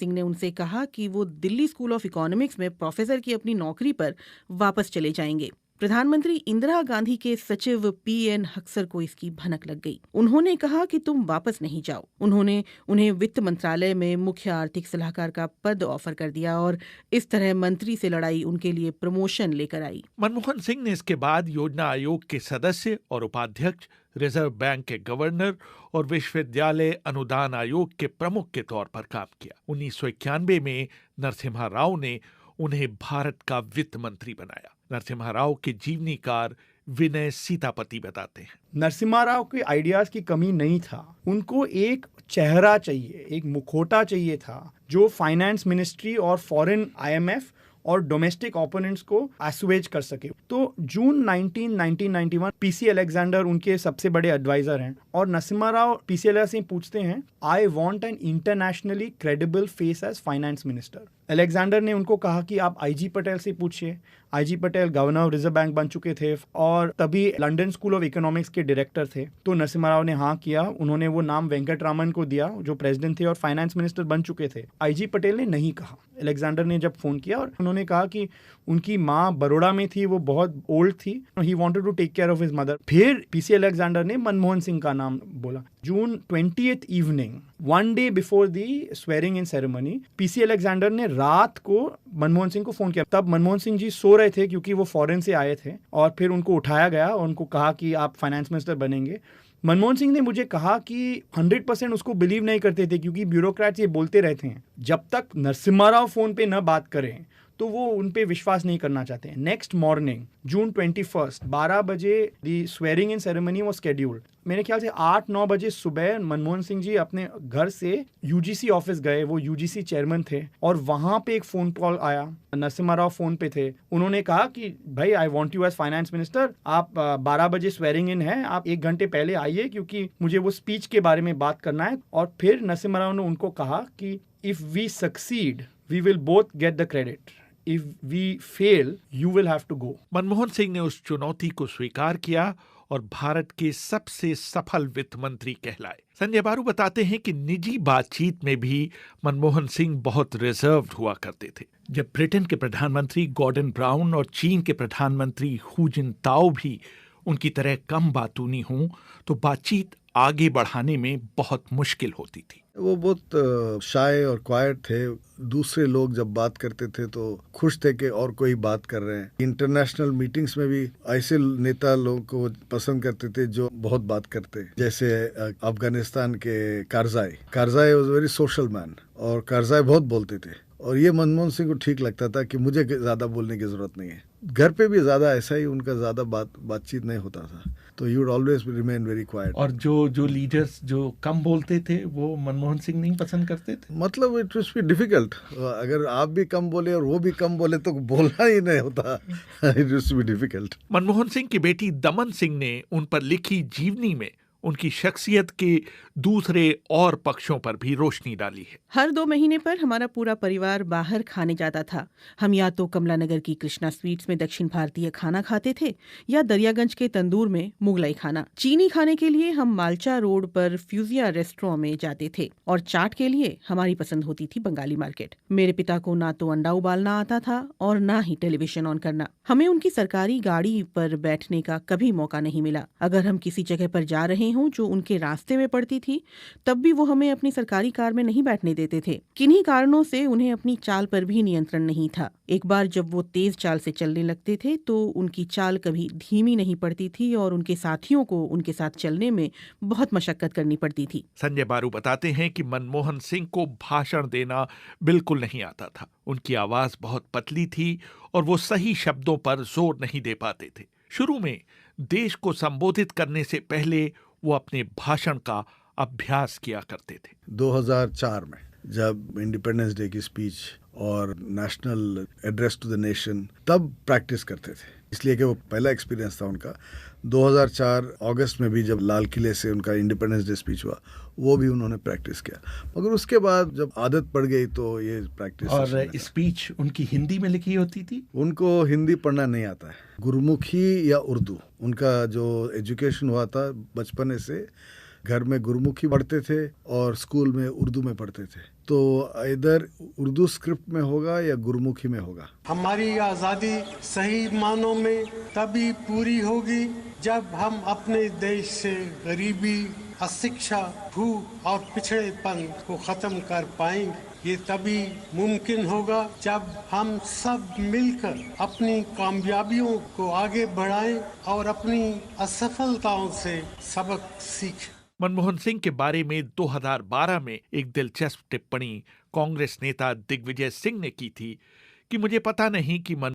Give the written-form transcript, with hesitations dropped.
सिंह ने उनसे कहा कि वो दिल्ली स्कूल ऑफ इकोनॉमिक्स में प्रोफेसर की अपनी नौकरी पर वापस चले जाएंगे। प्रधानमंत्री इंदिरा गांधी के सचिव पीएन हक्सर को इसकी भनक लग गई। उन्होंने कहा कि तुम वापस नहीं जाओ। उन्होंने उन्हें वित्त मंत्रालय में मुख्य आर्थिक सलाहकार का पद ऑफर कर दिया और इस तरह मंत्री से लड़ाई उनके लिए प्रमोशन लेकर आई। मनमोहन सिंह ने इसके बाद योजना आयोग के सदस्य और उपाध्यक्ष, रिजर्व बैंक के गवर्नर और विश्वविद्यालय अनुदान आयोग के प्रमुख के तौर पर काम किया। 1991 में नरसिम्हा राव ने उन्हें भारत का वित्त मंत्री बनाया। नरसिम्हा राव के जीवनीकार विनय सीतापति बताते हैं, नरसिम्हा राव के आइडियाज की कमी नहीं था। उनको एक चेहरा चाहिए, एक मुखौटा चाहिए था जो फाइनेंस मिनिस्ट्री और फॉरेन आईएमएफ और डोमेस्टिक ओपोनेंट्स को एसुएज कर सके। तो जून 1991 पीसी अलेक्जेंडर उनके सबसे बड़े एडवाइजर हैं और नरसिम्हा राव पीसी अलेक्जेंडर से पूछते हैं, I want an internationally credible face as finance minister. Alexander ने उनको कहा कि आप आईजी पटेल से पूछिए। IG Patel governor of Reserve Bank बन चुके थे और तभी लंदन स्कूल ऑफ इकोनॉमिक्स के डायरेक्टर थे। तो नरसिम्हा राव ने हाँ किया। उन्होंने वो नाम वेंकटरामन को दिया जो प्रेसिडेंट थे और फाइनेंस मिनिस्टर बन चुके थे। आईजी पटेल ने नहीं कहा। अलेक्जेंडर ने जब फोन किया और उन्होंने कहा कि उनकी माँ बड़ौदा में थी, वो बहुत ओल्ड थी, he wanted to take care of his mother. फिर पीसी अलेक्जेंडर ने मनमोहन सिंह का नाम बोला। June 20th evening, one day before the swearing in ceremony, PC Alexander ने रात को मनमोहन सिंह को फोन किया। तब मनमोहन सिंह जी सो रहे थे क्योंकि वो फॉरेन से आए थे और फिर उनको उठाया गया और उनको कहा कि आप फाइनेंस मिनिस्टर बनेंगे। मनमोहन सिंह ने मुझे कहा कि 100% उसको बिलीव नहीं करते थे क्योंकि ब्यूरोक्रेट्स ये बोलते रहते हैं जब तक नरसिम्हा राव फोन पे न बात करें तो वो उन पे विश्वास नहीं करना चाहते हैं। नेक्स्ट मॉर्निंग जून 21 12 बजे दी स्वेरिंग इन सेरेमनी वो शेड्यूल्ड। मेरे ख्याल से 8-9 बजे सुबह मनमोहन सिंह जी अपने घर से यूजीसी ऑफिस गए। वो यूजीसी चेयरमैन थे और वहां पे एक फोन कॉल आया। नरसिम्हा राव फोन पे थे। उन्होंने कहा कि भाई I want you as finance minister, आप 12 बजे स्वेरिंग इन है, आप 1 घंटे पहले आइए क्योंकि मुझे वो स्पीच के बारे में बात करना है। और फिर नरसिम्हा राव ने उनको कहा कि if we succeed we will both get the credit, if we fail you will have to go। Manmohan Singh ने उस चुनौती को स्वीकार किया और भारत के सबसे सफल वित्त मंत्री कहलाए। संजय बारू बताते हैं कि निजी बातचीत में भी मनमोहन सिंह बहुत रिजर्व्ड हुआ करते थे। जब ब्रिटेन के प्रधानमंत्री गॉर्डन ब्राउन और चीन के प्रधानमंत्री हु जिनताओ भी उनकी तरह कम बातूनी हों तो बातचीत आगे बढ़ाने में बहुत मुश्किल होती थी। वो बहुत शाय और क्वाइट थे। दूसरे लोग जब बात करते थे तो खुश थे कि और कोई बात कर रहे हैं। इंटरनेशनल मीटिंग्स में भी ऐसे नेता लोगों को पसंद करते थे जो बहुत बात करते, जैसे अफगानिस्तान के Karzai was very social man और कारजाई बहुत बोलते थे और ये मनमोहन सिंह को ठीक लगता था कि मुझे ज्यादा बोलने की जरूरत नहीं है। घर पे भी ज्यादा ऐसा ही, उनका ज्यादा बातचीत नहीं होता था, तो you would always remain very quite. और जो लीडर्स जो कम बोलते थे वो मनमोहन सिंह नहीं पसंद करते थे। मतलब इट वाज बी डिफिकल्ट। अगर आप भी कम बोले और वो भी कम बोले तो बोलना ही नहीं होता। It was be difficult. Manmohan Singh की बेटी दमन सिंह ने उन पर लिखी जीवनी में उनकी शख्सियत के दूसरे और पक्षों पर भी रोशनी डाली है। हर 2 महीने पर हमारा पूरा परिवार बाहर खाने जाता था। हम या तो कमला नगर की कृष्णा स्वीट्स में दक्षिण भारतीय खाना खाते थे या दरियागंज के तंदूर में मुगलाई खाना। चीनी खाने के लिए हम मालचा रोड पर फ्यूजिया रेस्टोरेंट में जाते थे और चाट के लिए हमारी पसंद होती थी बंगाली मार्केट। मेरे पिता को ना तो अंडा उबालना आता था और ना ही टेलीविजन ऑन करना। हमें उनकी सरकारी गाड़ी पर बैठने का कभी मौका नहीं मिला। अगर हम किसी जगह पर जा रहे हों जो उनके रास्ते में पड़ती थी तब भी वो हमें अपनी सरकारी कार में नहीं बैठने देते थे। किन्हीं कारणों से उन्हें अपनी चाल पर भी नियंत्रण नहीं था। एक बार जब वो तेज चाल से चलने लगते थे तो उनकी चाल कभी धीमी नहीं पड़ती थी और उनके साथियों को उनके साथ चलने में बहुत मशक्कत करनी पड़ती थी। संजय बारू बताते हैं कि मनमोहन सिंह को भाषण देना बिल्कुल नहीं आता था। उनकी आवाज बहुत पतली थी और वो सही शब्दों पर जोर नहीं दे पाते थे। शुरू में देश को संबोधित करने से पहले वो अपने भाषण का अभ्यास किया करते थे। 2004 में जब इंडिपेंडेंस डे की स्पीच और national address to the nation तब प्रैक्टिस करते थे, इसलिए कि वो पहला एक्सपीरियंस था उनका। 2004 अगस्त में भी जब लाल किले से उनका इंडिपेंडेंस डे स्पीच हुआ वो भी उन्होंने प्रैक्टिस किया, मगर उसके बाद जब आदत पड़ गई तो ये प्रैक्टिस। और स्पीच उनकी हिंदी में लिखी होती थी। उनको हिंदी पढ़ना नहीं आता है, गुरुमुखी या उर्दू। उनका जो एजुकेशन हुआ था बचपन से घर में गुरुमुखी पढ़ते थे और स्कूल में उर्दू में पढ़ते थे। तो इधर उर्दू स्क्रिप्ट में होगा या गुरुमुखी में होगा। हमारी आज़ादी सही मानों में तभी पूरी होगी जब हम अपने देश से गरीबी, अशिक्षा, भूख और पिछड़ेपन को खत्म कर पाएंगे। ये तभी मुमकिन होगा जब हम सब मिलकर अपनी कामयाबियों को आगे बढ़ाएं और अपनी असफलताओं से सबक सीखें। मनमोहन सिंह के बारे में 2012 में एक दिलचस्प टिप्पणी कांग्रेस नेता दिग्विजय सिंह ने की थी कि मुझे पता नहीं कि